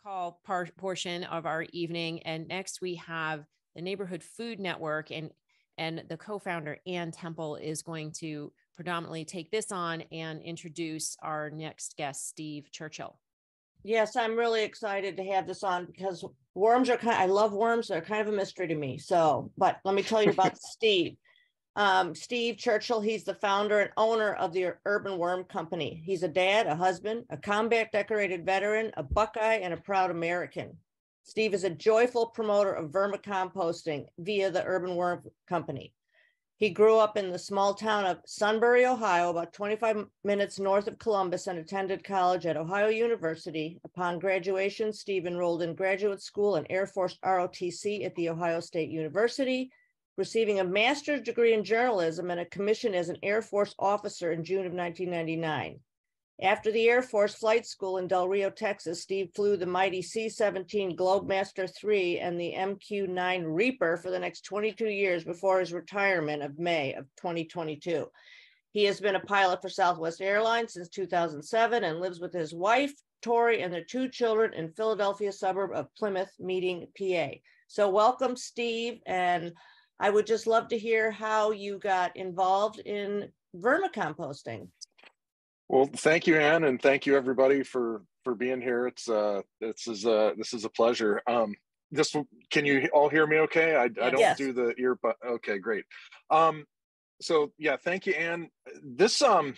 call portion of our evening. And next we have the Neighborhood Food Network, and the co-founder, Ann Temple, is going to predominantly take this on and introduce our next guest, Steve Churchill. Yes, I'm really excited to have this on because worms are I love worms. They're kind of a mystery to me. So, but let me tell you about Steve. Steve Churchill, he's the founder and owner of the Urban Worm Company. He's a dad, a husband, a combat decorated veteran, a Buckeye, and a proud American. Steve is a joyful promoter of vermicomposting via the Urban Worm Company. He grew up in the small town of Sunbury, Ohio, about 25 minutes north of Columbus, and attended college at Ohio University. Upon graduation, Steve enrolled in graduate school and Air Force ROTC at The Ohio State University, receiving a master's degree in journalism and a commission as an Air Force officer in June of 1999. After the Air Force Flight School in Del Rio, Texas, Steve flew the mighty C-17 Globemaster III and the MQ-9 Reaper for the next 22 years before his retirement of May of 2022. He has been a pilot for Southwest Airlines since 2007 and lives with his wife, Tori, and their 2 children in Philadelphia suburb of Plymouth Meeting, PA. So welcome, Steve. And I would just love to hear how you got involved in vermicomposting. Well, thank you, Ann, and thank you everybody for being here. This is a pleasure. Can you all hear me okay? I don't do the ear, but okay, great. So yeah, thank you, Ann. This I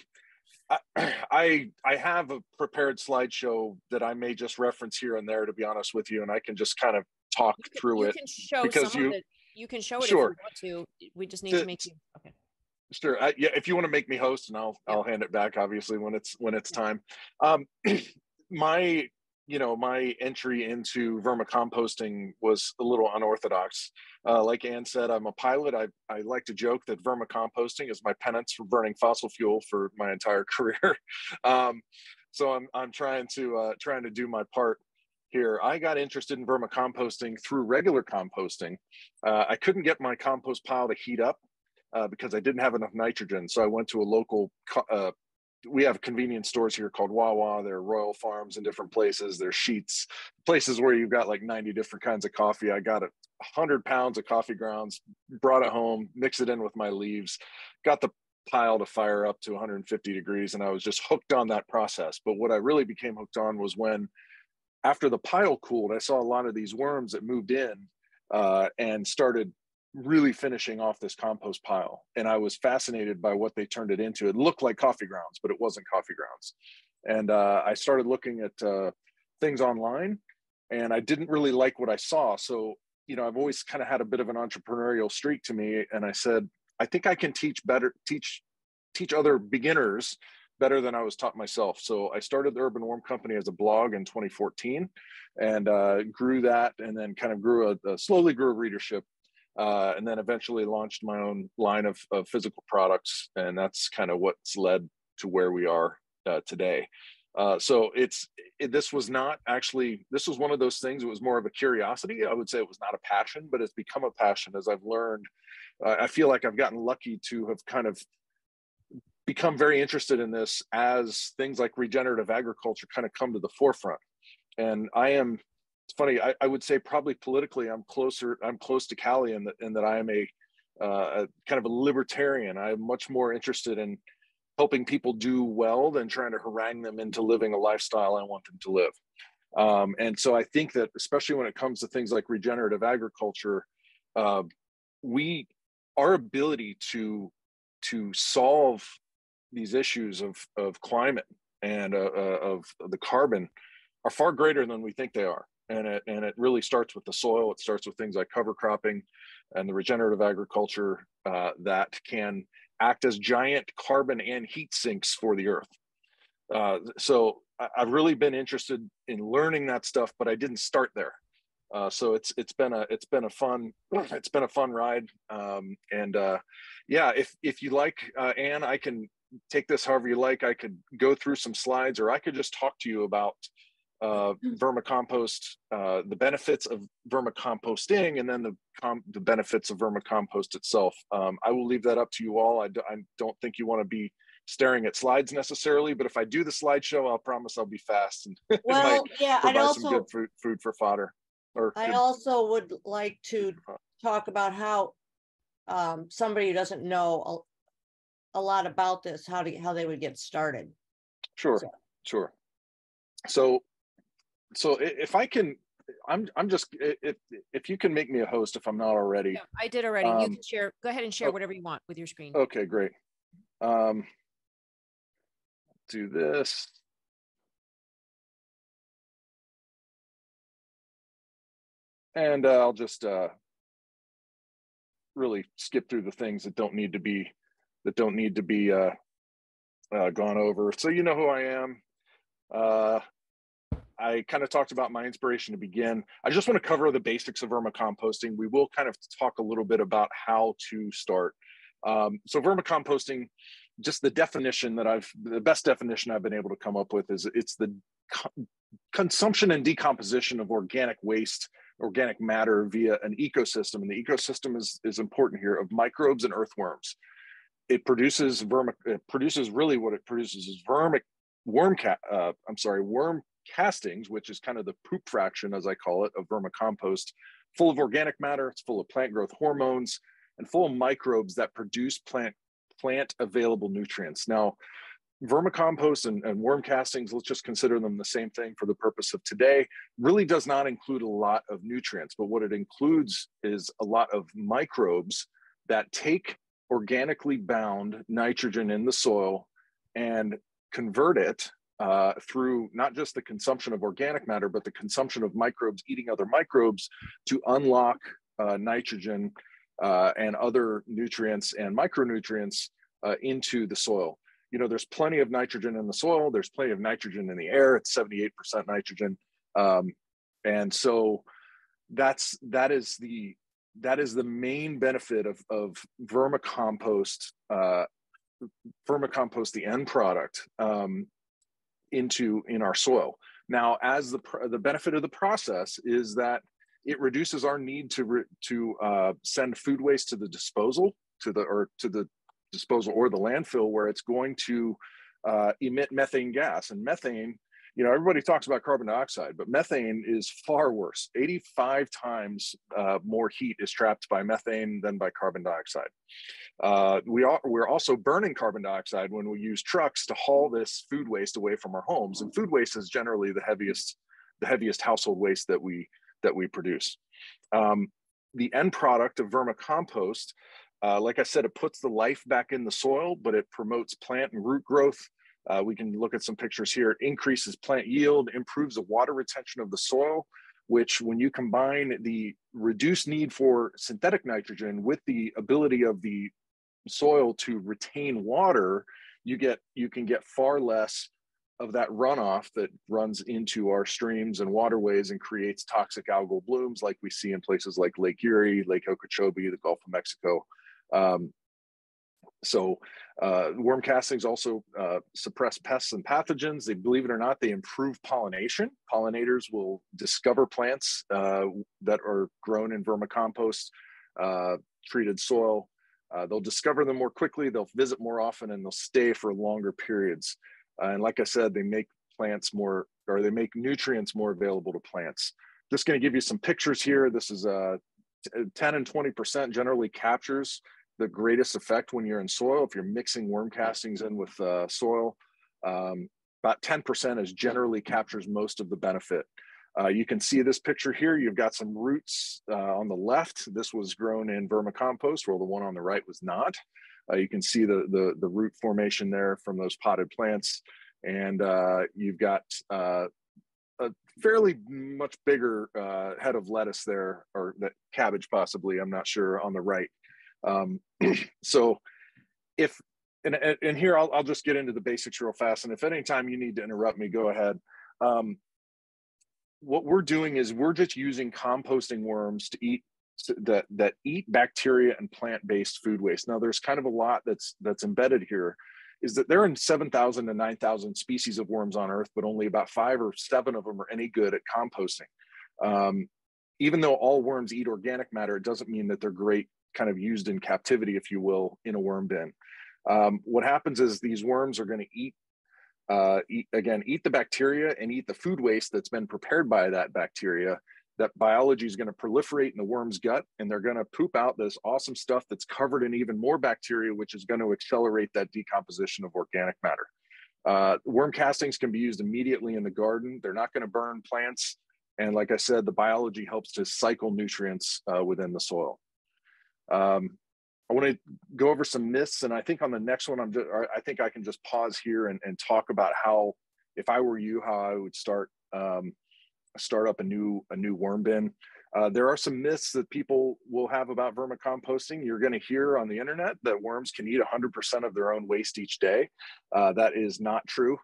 have a prepared slideshow that I may just reference here and there, to be honest with you, and I can just kind of talk through it. You can show because some of it. You can show it sure. if you want to. We just need to make you okay. Sure. Yeah, if you want to make me host, and I'll hand it back, obviously, when it's time. My entry into vermicomposting was a little unorthodox. Like Ann said, I'm a pilot. I like to joke that vermicomposting is my penance for burning fossil fuel for my entire career. So I'm trying to do my part here. I got interested in vermicomposting through regular composting. I couldn't get my compost pile to heat up because I didn't have enough nitrogen. So I went to a local, we have convenience stores here called Wawa. There are Royal Farms in different places. There's Sheets, places where you've got like 90 different kinds of coffee. I got 100 pounds of coffee grounds, brought it home, mixed it in with my leaves, got the pile to fire up to 150 degrees. And I was just hooked on that process. But what I really became hooked on was when, after the pile cooled, I saw a lot of these worms that moved in and started really finishing off this compost pile. And I was fascinated by what they turned it into. It looked like coffee grounds, but it wasn't coffee grounds. And I started looking at things online, and I didn't really like what I saw. So, I've always kind of had a bit of an entrepreneurial streak to me. And I said, I think I can teach other beginners better than I was taught myself. So I started the Urban Worm Company as a blog in 2014 and grew that, and then kind of slowly grew a readership. And then eventually launched my own line of physical products. And that's kind of what's led to where we are today. So this was one of those things. It was more of a curiosity. I would say it was not a passion, but it's become a passion as I've learned. I feel like I've gotten lucky to have kind of become very interested in this as things like regenerative agriculture kind of come to the forefront. And it's funny, I would say probably politically I'm close to Callie in that I am a kind of a libertarian. I'm much more interested in helping people do well than trying to harangue them into living a lifestyle I want them to live. And so I think that especially when it comes to things like regenerative agriculture, our ability to solve these issues of climate and of the carbon are far greater than we think they are. And it really starts with the soil. It starts with things like cover cropping and the regenerative agriculture that can act as giant carbon and heat sinks for the earth. So I've really been interested in learning that stuff, but I didn't start there. So it's been a fun ride. Yeah, if you like, Ann, I can take this however you like. I could go through some slides, or I could just talk to you about vermicompost, the benefits of vermicomposting, and then the benefits of vermicompost itself. I will leave that up to you all. I don't think you want to be staring at slides necessarily, but if I do the slideshow, I'll promise I'll be fast and it might Well, yeah, provide some good food for fodder. Or I also would like to talk about how somebody who doesn't know a lot about this, how they would get started. Sure. So if I can, I'm just, if you can make me a host, if I'm not already. Yeah, I did already. You can share, go ahead and share whatever you want with your screen. Okay, great. Do this. And I'll just really skip through the things that don't need to be gone over. So you know who I am. I kind of talked about my inspiration to begin. I just want to cover the basics of vermicomposting. We will kind of talk a little bit about how to start. So vermicomposting, just the best definition I've been able to come up with is it's the consumption and decomposition of organic waste, organic matter via an ecosystem. And the ecosystem is important here, of microbes and earthworms. It produces really what it produces is worm castings, which is kind of the poop fraction, as I call it, of vermicompost, full of organic matter. It's full of plant growth hormones and full of microbes that produce plant available nutrients. Now, vermicompost and worm castings, let's just consider them the same thing for the purpose of today, really does not include a lot of nutrients, but what it includes is a lot of microbes that take organically bound nitrogen in the soil and convert it through not just the consumption of organic matter, but the consumption of microbes eating other microbes to unlock nitrogen and other nutrients and micronutrients into the soil. You know, there's plenty of nitrogen in the soil. There's plenty of nitrogen in the air. It's 78% nitrogen. And so that is the main benefit of vermicompost, the end product, in our soil. Now, as the benefit of the process is that it reduces our need to send food waste to the disposal, to the disposal or the landfill, where it's going to emit methane gas. And methane, you know, everybody talks about carbon dioxide, but methane is far worse. 85 times more heat is trapped by methane than by carbon dioxide. We're also burning carbon dioxide when we use trucks to haul this food waste away from our homes. And food waste is generally the heaviest household waste that we produce. The end product of vermicompost, like I said, it puts the life back in the soil, but it promotes plant and root growth. We can look at some pictures here. It increases plant yield, improves the water retention of the soil, which when you combine the reduced need for synthetic nitrogen with the ability of the soil to retain water, you can get far less of that runoff that runs into our streams and waterways and creates toxic algal blooms like we see in places like Lake Erie, Lake Okeechobee, the Gulf of Mexico. Worm castings also suppress pests and pathogens. Believe it or not, they improve pollination. Pollinators will discover plants that are grown in vermicompost treated soil. They'll discover them more quickly, they'll visit more often, and they'll stay for longer periods. And like I said, they make nutrients more available to plants. Just going to give you some pictures here. This is 10 and 20% generally captures the greatest effect when you're in soil. If you're mixing worm castings in with soil, about 10% is generally captures most of the benefit. You can see this picture here. You've got some roots on the left. This was grown in vermicompost, while the one on the right was not. You can see the root formation there from those potted plants. And you've got a fairly much bigger head of lettuce there, or that cabbage possibly, I'm not sure, on the right. So and here I'll just get into the basics real fast. And if at any time you need to interrupt me, go ahead. What we're doing is we're just using composting worms to eat that eat bacteria and plant-based food waste. Now, there's kind of a lot that's embedded here, is that there are 7,000 to 9,000 species of worms on Earth, but only about 5 or 7 of them are any good at composting. Even though all worms eat organic matter, it doesn't mean that they're great kind of used in captivity, if you will, in a worm bin. What happens is these worms are going to eat the bacteria and eat the food waste that's been prepared by that bacteria. That biology is going to proliferate in the worm's gut, and they're going to poop out this awesome stuff that's covered in even more bacteria, which is going to accelerate that decomposition of organic matter. Worm castings can be used immediately in the garden. They're not going to burn plants. And like I said, the biology helps to cycle nutrients within the soil. I want to go over some myths, and I think on the next one, I think I can just pause here and talk about how, if I were you, how I would start up a new worm bin. There are some myths that people will have about vermicomposting. You're going to hear on the internet that worms can eat 100% of their own waste each day. That is not true.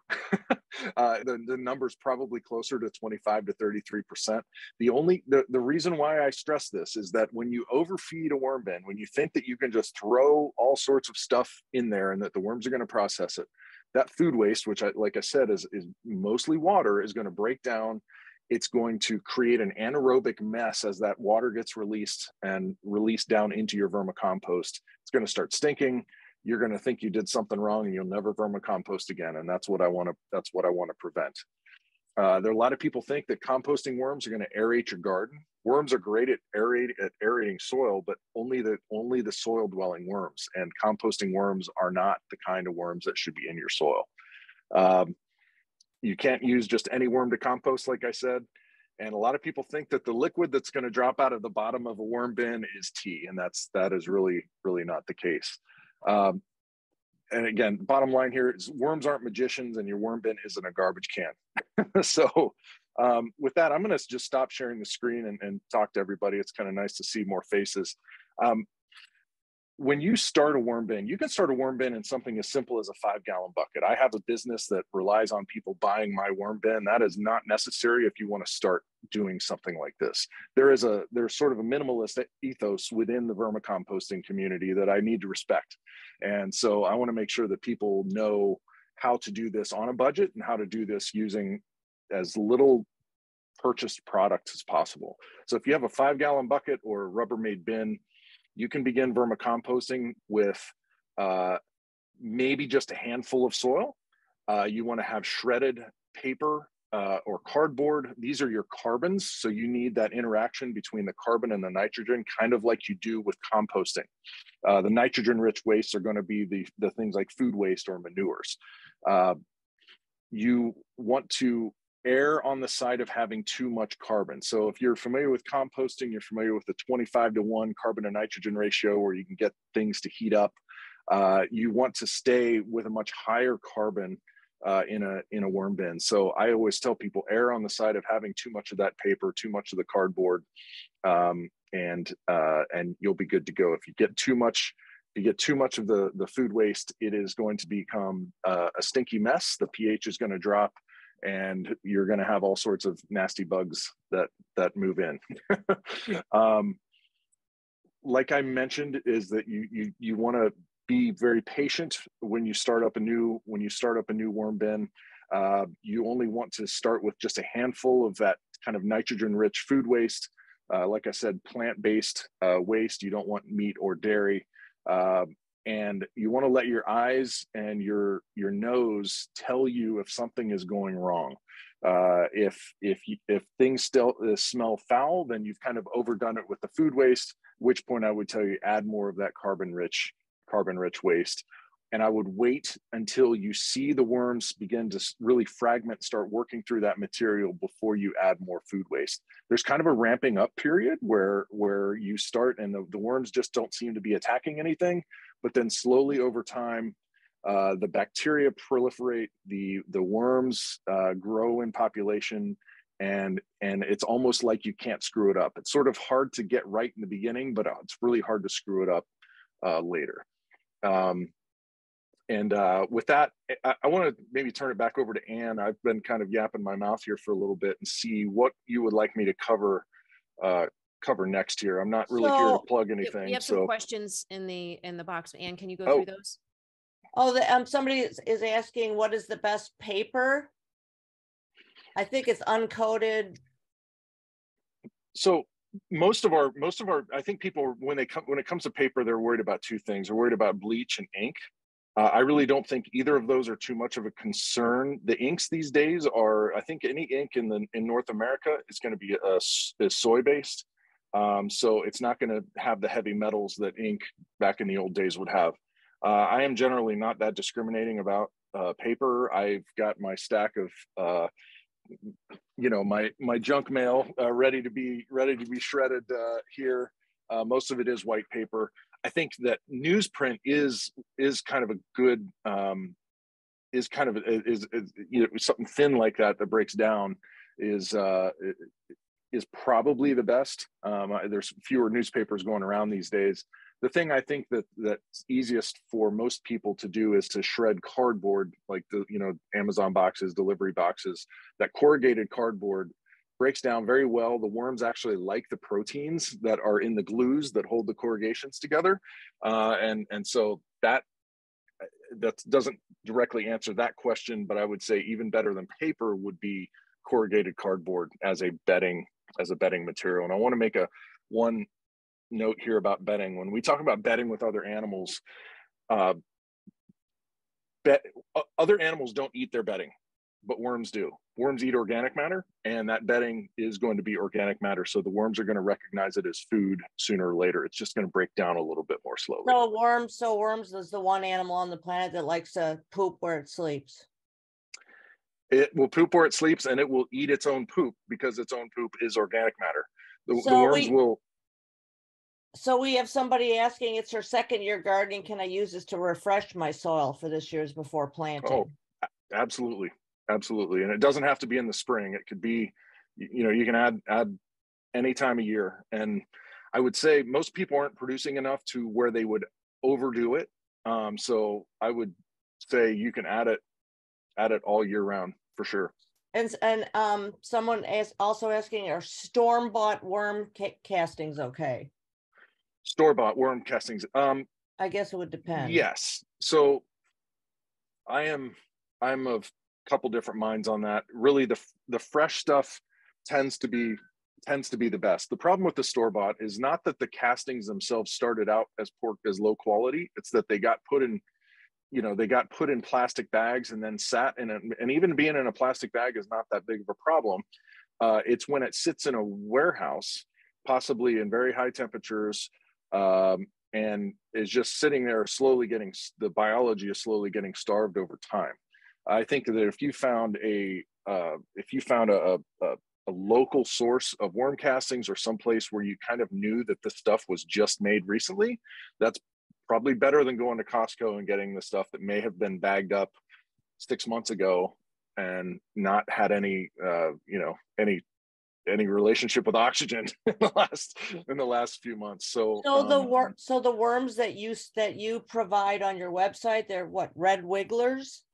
The number's probably closer to 25 to 33%. The reason why I stress this is that when you overfeed a worm bin, when you think that you can just throw all sorts of stuff in there and that the worms are going to process it, that food waste, which like I said, is mostly water, is going to break down. It's going to create an anaerobic mess as that water gets released down into your vermicompost. It's going to start stinking. You're going to think you did something wrong, and you'll never vermicompost again. And that's what I want to prevent. There are a lot of people think that composting worms are going to aerate your garden. Worms are great at aerating soil, but only the soil dwelling worms. And composting worms are not the kind of worms that should be in your soil. You can't use just any worm to compost, like I said. And a lot of people think that the liquid that's going to drop out of the bottom of a worm bin is tea, and that is really, really not the case. And again, bottom line here is worms aren't magicians, and your worm bin isn't a garbage can. So with that, I'm going to just stop sharing the screen and talk to everybody. It's kind of nice to see more faces. When you start a worm bin, you can start a worm bin in something as simple as a 5-gallon bucket. I have a business that relies on people buying my worm bin. That is not necessary if you want to start doing something like this. There's sort of a minimalist ethos within the vermicomposting community that I need to respect. And so I want to make sure that people know how to do this on a budget and how to do this using as little purchased product as possible. So if you have a 5-gallon bucket or a Rubbermaid bin, you can begin vermicomposting with maybe just a handful of soil. You want to have shredded paper or cardboard. These are your carbons. So you need that interaction between the carbon and the nitrogen, kind of like you do with composting. The nitrogen-rich wastes are going to be the things like food waste or manures. You want to err on the side of having too much carbon. So if you're familiar with composting, you're familiar with the 25-to-1 carbon to nitrogen ratio where you can get things to heat up. You want to stay with a much higher carbon in a worm bin. So I always tell people err on the side of having too much of that paper, too much of the cardboard, and you'll be good to go. If you get too much of the food waste, it is going to become a stinky mess. The pH is going to drop, and you're going to have all sorts of nasty bugs that move in. Like I mentioned, is that you want to be very patient when you start up a new worm bin. You only want to start with just a handful of that kind of nitrogen-rich food waste. Like I said, plant-based waste. You don't want meat or dairy. And you want to let your eyes and your nose tell you if something is going wrong. If things still smell foul, then you've kind of overdone it with the food waste, at which point I would tell you add more of that carbon-rich waste. And I would wait until you see the worms begin to really fragment, start working through that material before you add more food waste. There's kind of a ramping up period where you start and the worms just don't seem to be attacking anything, but then slowly over time, the bacteria proliferate, the worms grow in population, and it's almost like you can't screw it up. It's sort of hard to get right in the beginning, but it's really hard to screw it up later. With that, I want to maybe turn it back over to Ann. I've been kind of yapping my mouth here for a little bit and see what you would like me to cover next here. I'm not really here to plug anything. We have some questions in the box. Ann, can you go through those? Somebody is asking, what is the best paper? I think it's uncoated. So most of our, I think people, when it comes to paper, they're worried about two things. They're worried about bleach and ink. I really don't think either of those are too much of a concern. The inks these days are, I think any ink in North America is going to be is soy based. So it's not going to have the heavy metals that ink back in the old days would have. I am generally not that discriminating about paper. I've got my stack of my junk mail ready to be shredded here. Most of it is white paper. I think that newsprint is kind of a good something thin like that breaks down is probably the best. There's fewer newspapers going around these days. The thing I think that's easiest for most people to do is to shred cardboard, like Amazon boxes, delivery boxes. That corrugated cardboard breaks down very well. The worms actually like the proteins that are in the glues that hold the corrugations together, and so that doesn't directly answer that question, but I would say even better than paper would be corrugated cardboard as a bedding material. And I want to make one note here about bedding. When we talk about bedding with other animals, other animals don't eat their bedding, but worms do. Worms eat organic matter, and that bedding is going to be organic matter. So the worms are going to recognize it as food sooner or later. It's just going to break down a little bit more slowly. So worms is the one animal on the planet that likes to poop where it sleeps. It will poop where it sleeps, and it will eat its own poop because its own poop is organic matter. The worms will. So we have somebody asking, it's her second year gardening. Can I use this to refresh my soil for this year's before planting? Oh, absolutely. Absolutely. And it doesn't have to be in the spring. It could be, you can add any time of year. And I would say most people aren't producing enough to where they would overdo it. So I would say you can add it all year round for sure. And someone also asking, are storm-bought worm castings okay? Store-bought worm castings. I guess it would depend. Yes. So I'm of a couple different minds on that. Really, the fresh stuff tends to be the best. The problem with the store-bought is not that the castings themselves started out as low quality. It's that they got put in plastic bags and then sat in it. And even being in a plastic bag is not that big of a problem. It's when it sits in a warehouse, possibly in very high temperatures, and is just sitting there the biology is slowly getting starved over time. I think that if you found a local source of worm castings or someplace where you kind of knew that the stuff was just made recently, that's probably better than going to Costco and getting the stuff that may have been bagged up 6 months ago and not had any relationship with oxygen in the last few months. So the worms that you provide on your website, they're what, red wigglers?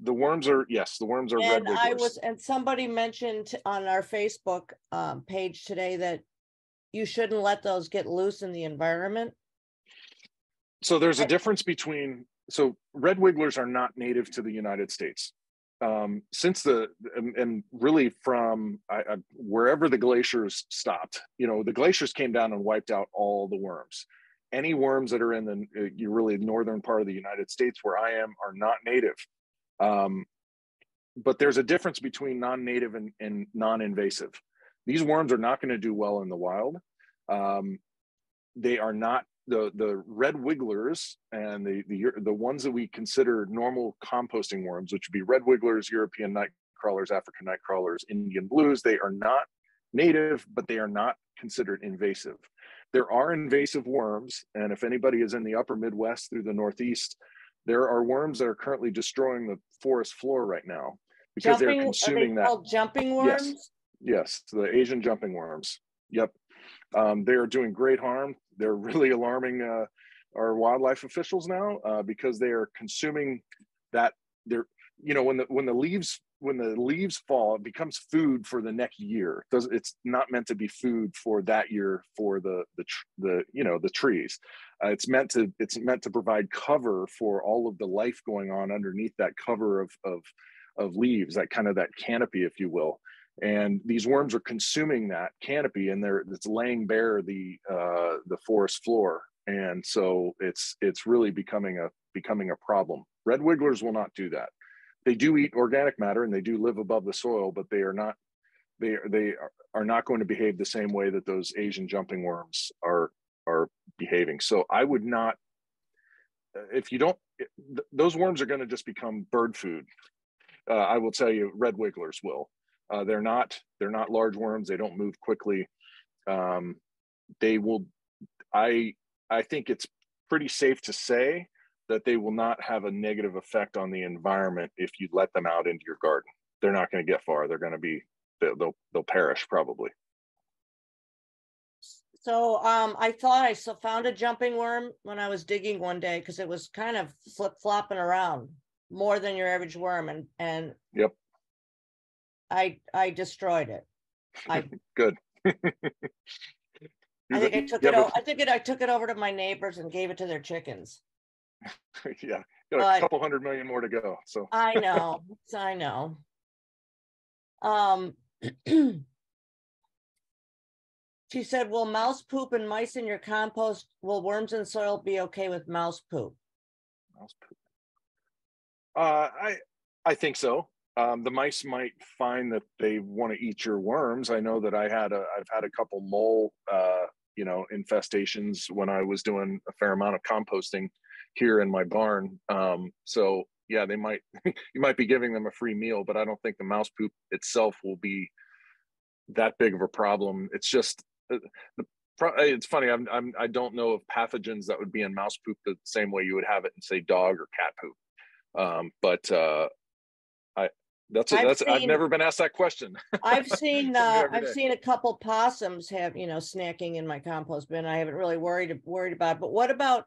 The worms are red wigglers. And somebody mentioned on our Facebook page today that you shouldn't let those get loose in the environment. So there's a difference so red wigglers are not native to the United States. Since really from wherever the glaciers stopped, the glaciers came down and wiped out all the worms. Any worms that are in the really northern part of the United States where I am are not native. But there's a difference between non-native and non-invasive. These worms are not going to do well in the wild. They are not the red wigglers and the ones that we consider normal composting worms, which would be red wigglers, European night crawlers, African night crawlers, Indian blues. They are not native, but they are not considered invasive. There are invasive worms, and if anybody is in the upper Midwest through the Northeast, there are worms that are currently destroying the forest floor right now because they're consuming that. Called jumping worms? Yes, the Asian jumping worms. Yep. They are doing great harm. They're really alarming our wildlife officials now because they are consuming that. When the leaves fall, it becomes food for the next year. It's not meant to be food for that year for the trees. It's meant to provide cover for all of the life going on underneath that cover of leaves, that kind of that canopy, if you will. And these worms are consuming that canopy, and it's laying bare the forest floor, and so it's really becoming a problem. Red wigglers will not do that. They do eat organic matter and they do live above the soil, but they are not going to behave the same way that those Asian jumping worms are behaving. So I would not, if you don't, those worms are going to just become bird food. I will tell you, red wigglers will. They're not large worms. They don't move quickly. They will. I think it's pretty safe to say that they will not have a negative effect on the environment if you let them out into your garden. They're not going to get far. They're going to be, they'll perish probably. So I thought I found a jumping worm when I was digging one day because it was kind of flip-flopping around more than your average worm, and yep, I destroyed it. Good. I think I took it over to my neighbors and gave it to their chickens. Yeah, a couple 100 million more to go. So I know. She said, will mouse poop and mice in your compost, will worms in soil be okay with mouse poop? Mouse poop. I think so. The mice might find that they want to eat your worms. I know that I've had a couple mole infestations when I was doing a fair amount of composting here in my barn. So yeah, they might you might be giving them a free meal, but I don't think the mouse poop itself will be that big of a problem. It's just it's funny. I don't know of pathogens that would be in mouse poop the same way you would have it in, say, dog or cat poop. I've never been asked that question. I've seen a couple possums have, snacking in my compost bin. I haven't really worried about it. But what about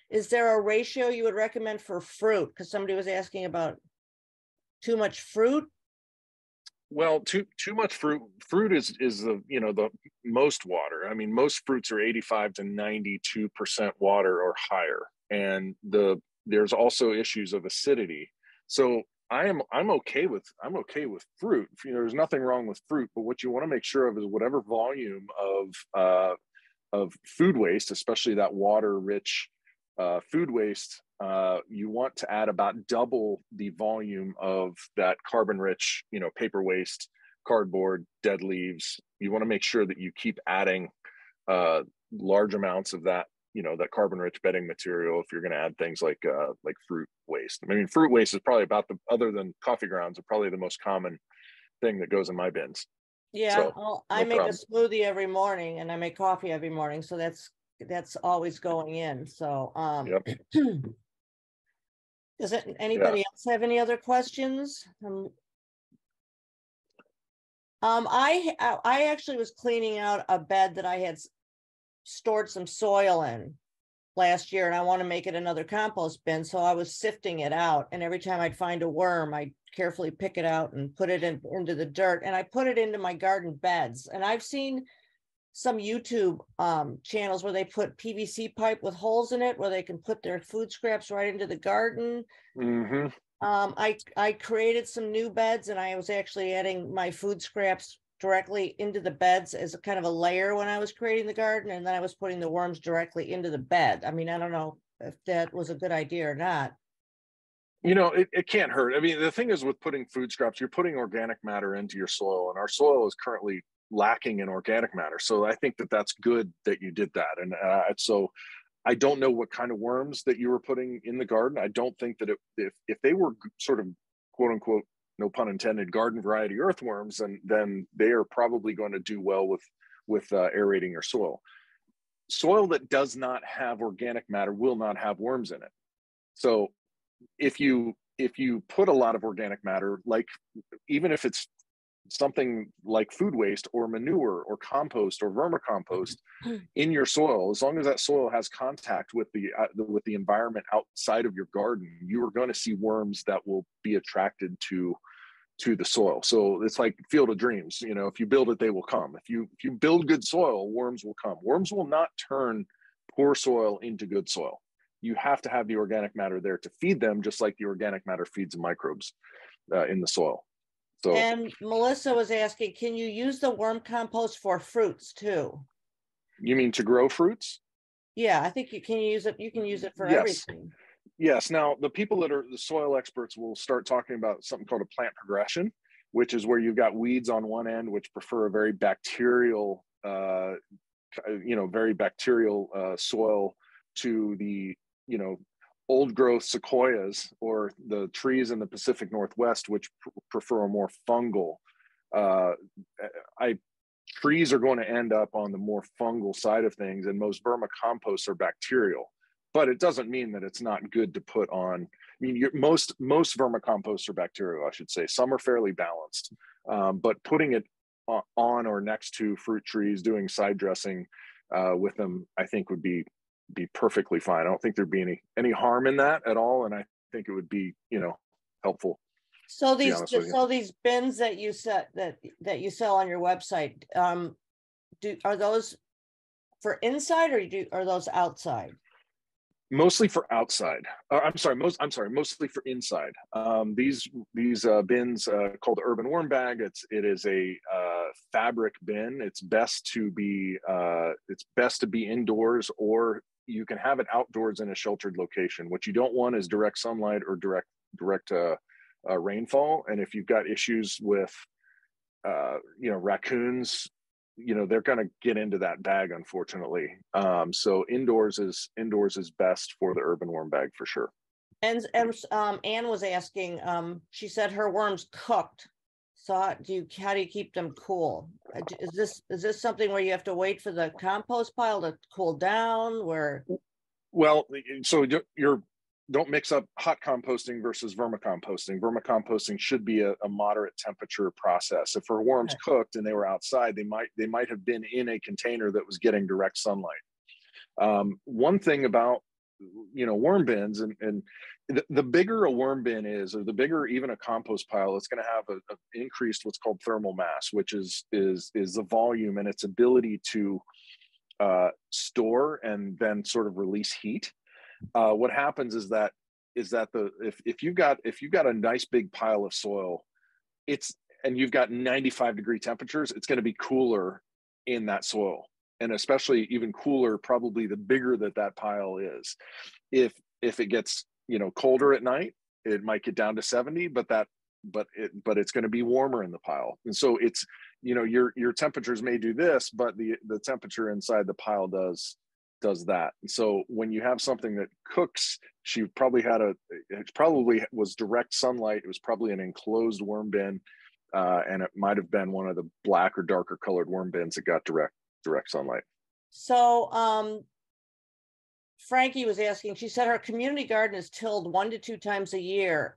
is there a ratio you would recommend for fruit? Because somebody was asking about too much fruit. Well, too much fruit is the the most water. I mean, most fruits are 85 to 92% water or higher, and there's also issues of acidity. So I'm okay with fruit. There's nothing wrong with fruit, but what you want to make sure of is whatever volume of food waste, especially that water-rich food waste, you want to add about double the volume of that carbon-rich, paper waste, cardboard, dead leaves. You want to make sure that you keep adding large amounts of that, that carbon-rich bedding material if you're going to add things like fruit waste. I mean, fruit waste is probably other than coffee grounds, are probably the most common thing that goes in my bins. Yeah, so, well, I make a smoothie every morning and I make coffee every morning, so that's always going in. So yep. Does anybody else have any other questions? I actually was cleaning out a bed that I had stored some soil in last year, and I want to make it another compost bin. So I was sifting it out, and every time I'd find a worm, I'd carefully pick it out and put it into the dirt, and I put it into my garden beds. And I've seen some YouTube channels where they put PVC pipe with holes in it where they can put their food scraps right into the garden. Mm-hmm. I created some new beds, and I was actually adding my food scraps directly into the beds as a kind of a layer when I was creating the garden, and then I was putting the worms directly into the bed. I mean, I don't know if that was a good idea or not. It can't hurt. I mean, the thing is with putting food scraps, you're putting organic matter into your soil, and our soil is currently lacking in organic matter. So I think that that's good that you did that. And so I don't know what kind of worms that you were putting in the garden. I don't think that if they were sort of quote unquote, no pun intended, garden variety earthworms, then they are probably going to do well with aerating your soil. Soil that does not have organic matter will not have worms in it. So if you put a lot of organic matter, like even if it's something like food waste or manure or compost or vermicompost in your soil, as long as that soil has contact with the environment outside of your garden, you are going to see worms that will be attracted to the soil. So it's like Field of Dreams. If you build it, they will come. If you build good soil, worms will come. Worms will not turn poor soil into good soil. You have to have the organic matter there to feed them, just like the organic matter feeds the microbes in the soil. So, and Melissa was asking, can you use the worm compost for fruits too? You mean to grow fruits? Yeah, I think you can use it. You can use it for everything. Yes. Now, the people that are the soil experts will start talking about something called a plant progression, which is where you've got weeds on one end, which prefer a very bacterial, very bacterial soil to the, old growth sequoias or the trees in the Pacific Northwest, which prefer a more fungal. Trees are going to end up on the more fungal side of things, and most vermicomposts are bacterial. But it doesn't mean that it's not good to put on. I mean, most vermicomposts are bacterial, I should say. Some are fairly balanced, but putting it on or next to fruit trees, doing side dressing with them, I think would be perfectly fine. I don't think there'd be any harm in that at all, and I think it would be helpful. So these bins that you set that you sell on your website, are those for inside or are those outside? Mostly for outside. Mostly for inside. These bins called Urban Worm Bag. It is a fabric bin. It's best to be indoors, or you can have it outdoors in a sheltered location. What you don't want is direct sunlight or direct rainfall. And if you've got issues with raccoons, they're going to get into that bag, unfortunately. So indoors is best for the Urban Worm Bag for sure. And Anne was asking, she said her worms cooked. So how do you keep them cool? Is this something where you have to wait for the compost pile to cool down? Well, so don't mix up hot composting versus vermicomposting. Vermicomposting should be a moderate temperature process. If her worms cooked and they were outside, they might have been in a container that was getting direct sunlight. One thing about worm bins, and the bigger a worm bin is, or the bigger even a compost pile, it's going to have an increased what's called thermal mass, which is the volume and its ability to store and then sort of release heat. What happens is that if you've got a nice big pile of soil, and you've got 95-degree temperatures, it's going to be cooler in that soil, and especially even cooler probably the bigger that pile is. If it gets colder at night, it might get down to 70, but it's going to be warmer in the pile, and so it's your temperatures may do this, but the temperature inside the pile does that. And so when you have something that cooks, it probably was direct sunlight. It was probably an enclosed worm bin, and it might have been one of the black or darker colored worm bins that got direct sunlight. So Frankie was asking, she said her community garden is tilled 1 to 2 times a year.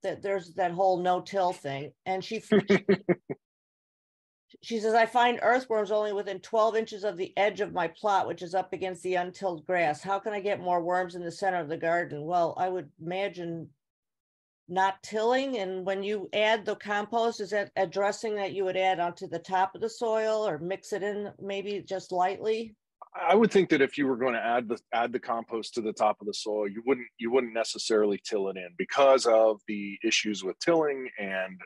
There's that whole no-till thing, and she says, I find earthworms only within 12 inches of the edge of my plot, which is up against the untilled grass. How can I get more worms in the center of the garden? Well, I would imagine not tilling. And when you add the compost, is that a dressing that you would add onto the top of the soil or mix it in maybe just lightly? I would think that if you were going to add the compost to the top of the soil, you wouldn't necessarily till it in, because of the issues with tilling and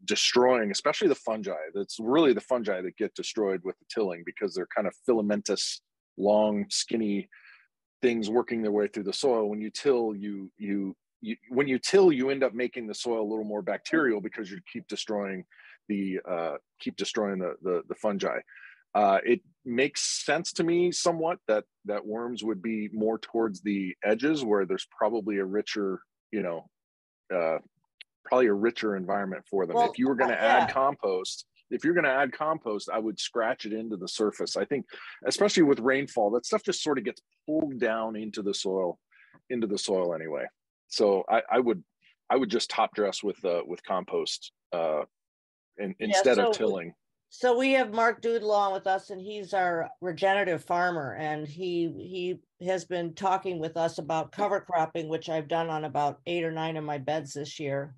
destroying, especially the fungi. That's really the fungi that get destroyed with the tilling, because they're kind of filamentous, long, skinny things working their way through the soil. When you till, you end up making the soil a little more bacterial, because you keep destroying the fungi. It makes sense to me somewhat that worms would be more towards the edges, where there's probably a richer, environment for them. If you were going to add compost, I would scratch it into the surface. I think, especially with rainfall, that stuff just sort of gets pulled down into the soil anyway. So I would just top dress with compost instead of tilling. So we have Mark Doodle on with us, and he's our regenerative farmer, and he has been talking with us about cover cropping, which I've done on about 8 or 9 of my beds this year.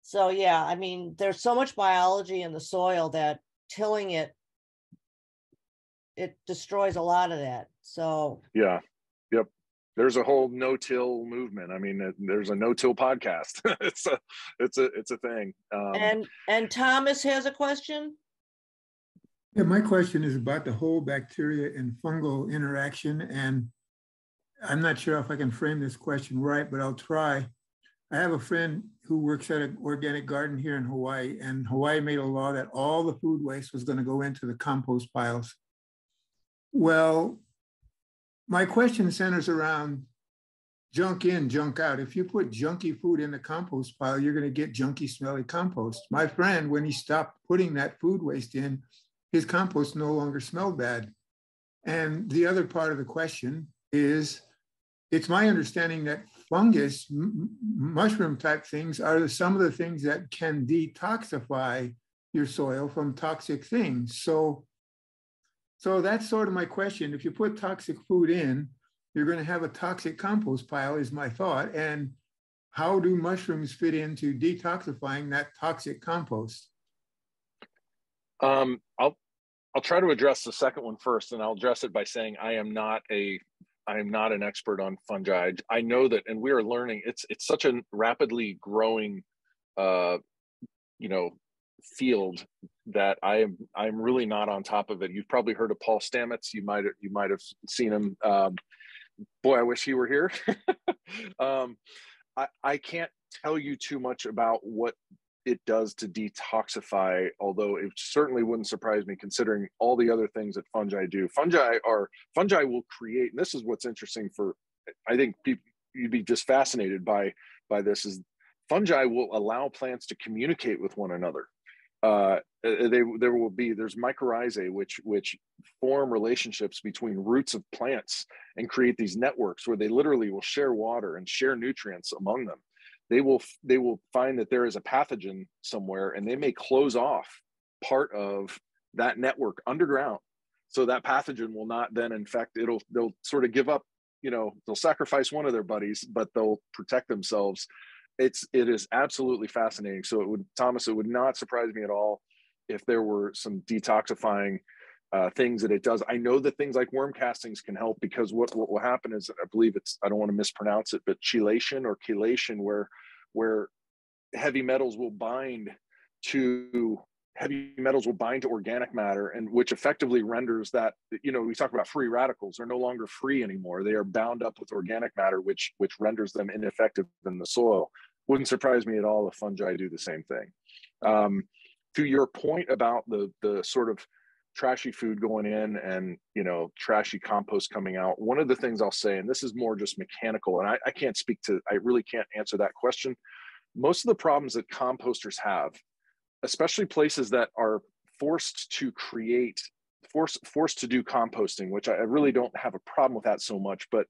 So yeah, I mean, there's so much biology in the soil that tilling it destroys a lot of that. So yeah, yep. There's a whole no-till movement. I mean, there's a no-till podcast. it's a thing. And Thomas has a question. Yeah, my question is about the whole bacteria and fungal interaction. And I'm not sure if I can frame this question right, but I'll try. I have a friend who works at an organic garden here in Hawaii, and Hawaii made a law that all the food waste was going to go into the compost piles. Well, my question centers around junk in, junk out. If you put junky food in the compost pile, you're going to get junky, smelly compost. My friend, when he stopped putting that food waste in, his compost no longer smelled bad. And the other part of the question is, it's my understanding that fungus, mushroom type things are some of the things that can detoxify your soil from toxic things. So that's sort of my question. If you put toxic food in, you're going to have a toxic compost pile, is my thought. And how do mushrooms fit into detoxifying that toxic compost? I'll try to address the second one first, and I'll address it by saying I am not an expert on fungi. I know that, and we are learning. It's such a rapidly growing, field that I'm really not on top of it. You've probably heard of Paul Stamets. You might have seen him. Boy, I wish he were here. I can't tell you too much about what it does to detoxify, although it certainly wouldn't surprise me considering all the other things that fungi do. Fungi will create, and this is what's interesting I think you'd be just fascinated by this, is fungi will allow plants to communicate with one another. There's mycorrhizae which form relationships between roots of plants and create these networks where they literally will share water and share nutrients among them. They will find that there is a pathogen somewhere, and they may close off part of that network underground, so that pathogen will not then infect. They'll sort of give up, they'll sacrifice one of their buddies, but they'll protect themselves. It is absolutely fascinating. So it would not surprise me at all if there were some detoxifying things that it does. I know that things like worm castings can help, because what will happen is, I believe I don't want to mispronounce it, but chelation or chelation, where heavy metals will bind to organic matter, and which effectively renders that, we talk about free radicals. They're no longer free anymore. They are bound up with organic matter, which renders them ineffective in the soil. Wouldn't surprise me at all if fungi do the same thing. To your point about the sort of trashy food going in and trashy compost coming out, one of the things I'll say, and this is more just mechanical, and I really can't answer that question. Most of the problems that composters have, especially places that are forced to do composting, which I really don't have a problem with that so much, but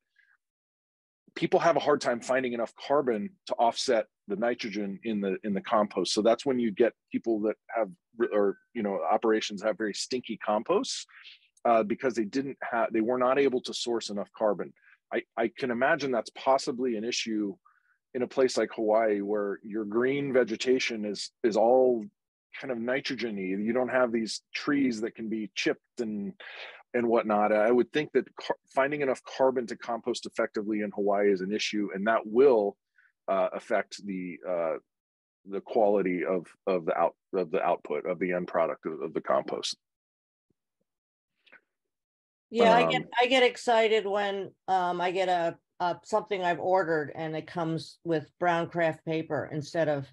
people have a hard time finding enough carbon to offset the nitrogen in the compost. So that's when you get people that have, operations have very stinky composts, because they were not able to source enough carbon. I can imagine that's possibly an issue in a place like Hawaii, where your green vegetation is all kind of nitrogen-y. You don't have these trees that can be chipped and whatnot. I would think that finding enough carbon to compost effectively in Hawaii is an issue, and that will affect the quality of the output of the end product of the compost. Yeah, I get excited when I get something I've ordered and it comes with brown craft paper instead of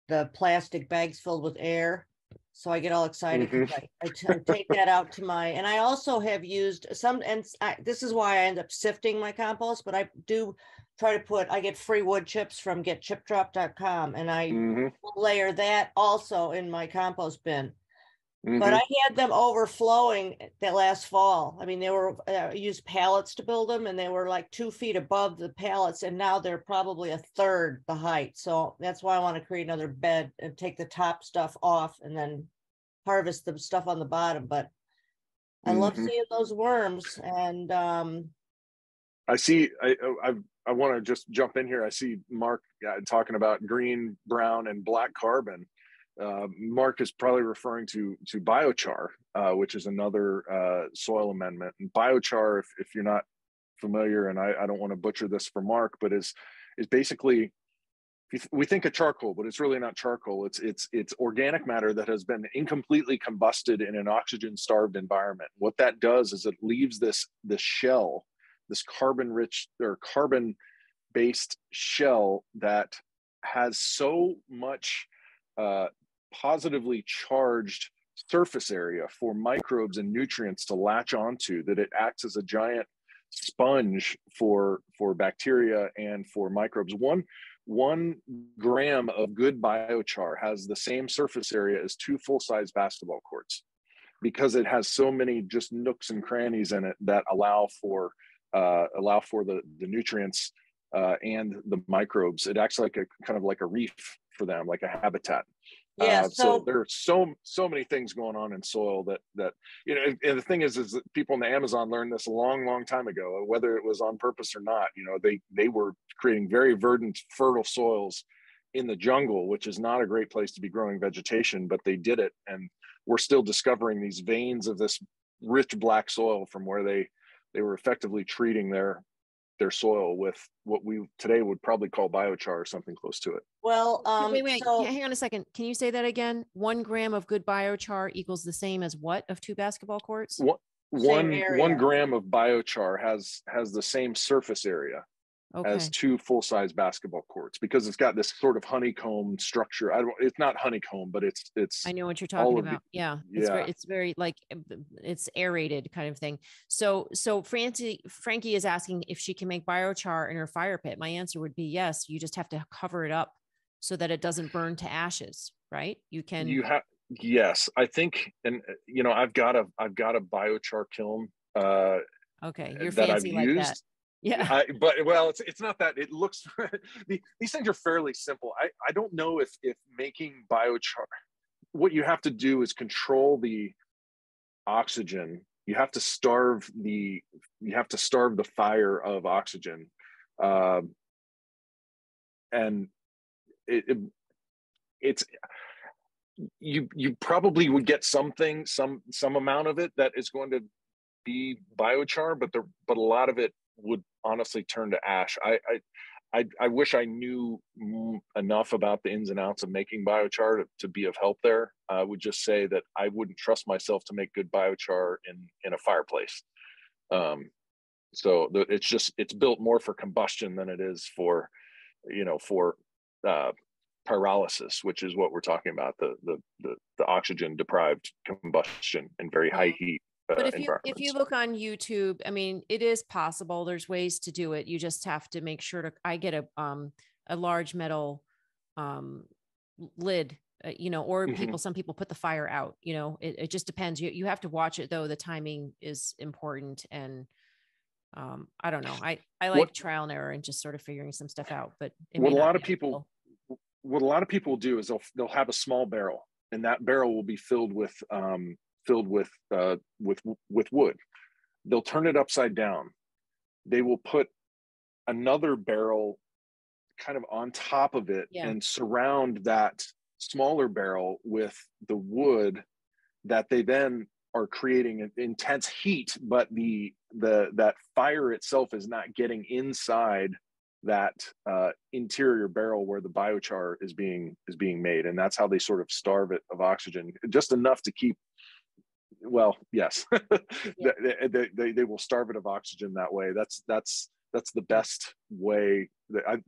the plastic bags filled with air. So I get all excited because I take that out to and I also have used this is why I end up sifting my compost, but I do try to I get free wood chips from getchipdrop.com, and I layer that also in my compost bin. But I had them overflowing that last fall. I mean, I used pallets to build them, and they were like 2 feet above the pallets, and now they're probably a third the height. So that's why I want to create another bed and take the top stuff off and then harvest the stuff on the bottom. But I love seeing those worms. And I see, I want to just jump in here. I see Mark talking about green, brown, and black carbon. Mark is probably referring to biochar, which is another soil amendment. And biochar, if you're not familiar, and I don't want to butcher this for Mark, but is basically, we think of charcoal, but it's really not charcoal. It's organic matter that has been incompletely combusted in an oxygen-starved environment. What that does is it leaves this shell this carbon rich or carbon based shell that has so much positively charged surface area for microbes and nutrients to latch onto, that it acts as a giant sponge for bacteria and for microbes. One gram of good biochar has the same surface area as 2 full-size basketball courts, because it has so many just nooks and crannies in it that allow for the nutrients and the microbes. It acts like a kind of like a reef for them, like a habitat. Yeah. So there are so many things going on in soil that you know. And the thing is that people in the Amazon learned this a long time ago, whether it was on purpose or not. You know, they were creating very verdant, fertile soils in the jungle, which is not a great place to be growing vegetation, but they did it, and we're still discovering these veins of this rich black soil from where they were effectively treating their soil with what we today would probably call biochar or something close to it. Well, wait, hang on a second. Can you say that again? 1 gram of good biochar equals the same as what of 2 basketball courts? One gram of biochar has the same surface area as 2 full-size basketball courts, because it's got this sort of honeycomb structure. It's not honeycomb, but it's I know what you're talking about. Yeah. It's very like, it's aerated kind of thing. So Frankie is asking if she can make biochar in her fire pit. My answer would be yes. You just have to cover it up so that it doesn't burn to ashes, right? Yes, I think, and you know, I've got a biochar kiln okay, you're that fancy I've like used. That. Yeah. But it's not that. It looks these things are fairly simple. I don't know if making biochar, what you have to do is control the oxygen. You have to starve the fire of oxygen, and it's you probably would get some amount of it that is going to be biochar, but a lot of it would honestly turn to ash. I wish I knew enough about the ins and outs of making biochar to be of help there. I would just say that I wouldn't trust myself to make good biochar in a fireplace. So it's built more for combustion than it is for pyrolysis, which is what we're talking about, the oxygen deprived combustion in very high heat. But if you look on YouTube, I mean, it is possible. There's ways to do it. You just have to make sure I get a large metal lid, or some people put the fire out, it just depends. You have to watch it though. The timing is important. And I don't know. I like trial and error and just sort of figuring some stuff out, but what a lot of people do is they'll have a small barrel, and that barrel will be filled with wood. They'll turn it upside down. They will put another barrel kind of on top of it and surround that smaller barrel with the wood that they then are creating an intense heat, but that fire itself is not getting inside that interior barrel where the biochar is being made. And that's how they sort of starve it of oxygen, just enough to keep, well, yes, they will starve it of oxygen that way. That's the best way.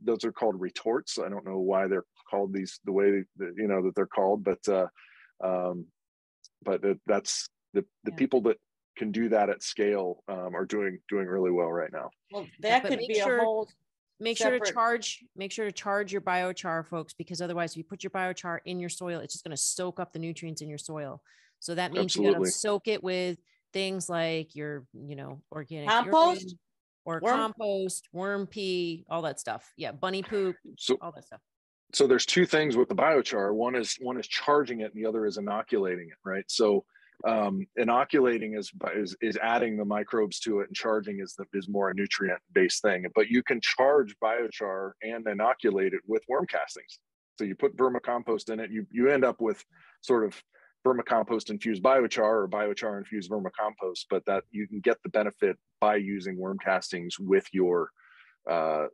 Those are called retorts. I don't know why they're called the way that they're called, but that's the people that can do that at scale are doing really well right now. Well, that could be a whole. Make sure to charge your biochar, folks, because otherwise, if you put your biochar in your soil, it's just going to soak up the nutrients in your soil. So that means you got to soak it with things like your, organic compost compost, worm pee, all that stuff. Yeah. Bunny poop, all that stuff. So there's 2 things with the biochar. One is charging it, and the other is inoculating it, right? So inoculating is adding the microbes to it, and charging is more a nutrient based thing. But you can charge biochar and inoculate it with worm castings. So you put vermicompost in it, you end up with sort of vermicompost infused biochar or biochar infused vermicompost, but that you can get the benefit by using worm castings with your biochar.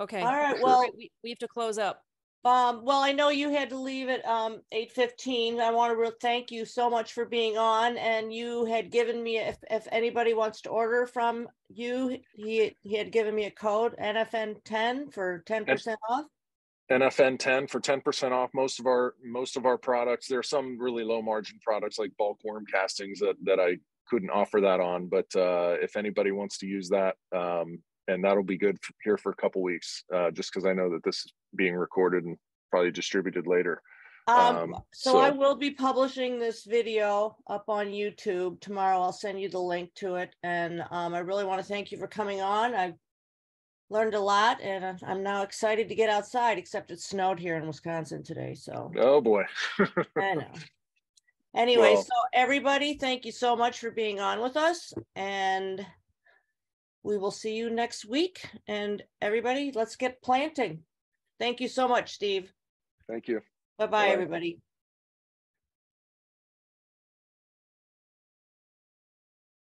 Okay. All right. Well, we have to close up. Well, I know you had to leave at 8:15. I want to thank you so much for being on. And you had given me, if anybody wants to order from you, he had given me a code NFN10 for 10% off. NFN10 for 10% off most of our products. There are some really low margin products like bulk worm castings that I couldn't offer that on, but if anybody wants to use that, and that'll be good here for a couple weeks, just because I know that this is being recorded and probably distributed later. So I will be publishing this video up on YouTube tomorrow. I'll send you the link to it. And I really want to thank you for coming on. I learned a lot, and I'm now excited to get outside, except it snowed here in Wisconsin today. So, oh boy. I know. Anyway, Well, so everybody, thank you so much for being on with us, and we will see you next week. And everybody, let's get planting. Thank you so much, Steve. thank you. Bye-bye, Bye-bye. everybody.